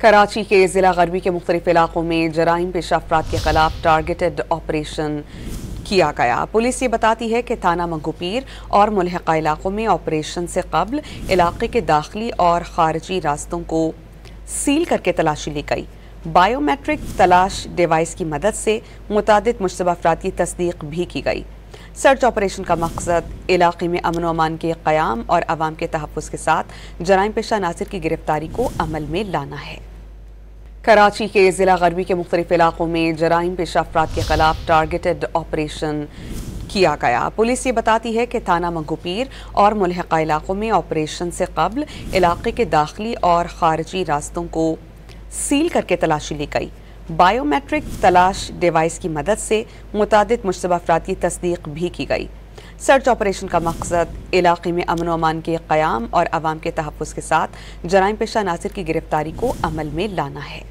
कराची के ज़िला गरबी के मुख्तलिफ इलाकों में जराइम पेशा अफराद के खिलाफ टारगेटेड ऑपरेशन किया गया। पुलिस ये बताती है कि थाना मंगूपीर और मुल्हिका इलाकों में ऑपरेशन से कबल इलाके के दाखिली और खारजी रास्तों को सील करके तलाशी ली गई। बायोमेट्रिक तलाश डिवाइस की मदद से मुतादिद मुश्तबा अफराद की तस्दीक भी की गई। सर्च ऑपरेशन का मकसद इलाके में अमन व अमान के क़याम और अवाम के तहफ़्फ़ुज़ के साथ जराइम पेशा अनासिर की गिरफ्तारी को अमल में लाना है। कराची के ज़िला गरबी के मुख्तलिफ इलाकों में जराइम पेशा अफराद के खिलाफ टारगेटेड ऑपरेशन किया गया। पुलिस ये बताती है कि थाना मंगूपीर और मुल्हिका इलाकों में ऑपरेशन से कबल इलाके के दाखिली और खारजी रास्तों को सील करके तलाशी ली गई। बायोमेट्रिक तलाश डिवाइस की मदद से मुतादिद मुश्तबा अफराद की तस्दीक भी की गई। सर्च ऑपरेशन का मकसद इलाके में अमन व अमान के क़याम और अवाम के तहफ़्फ़ुज़ के साथ जराइम पेशा अनासिर की गिरफ्तारी को अमल में लाना है।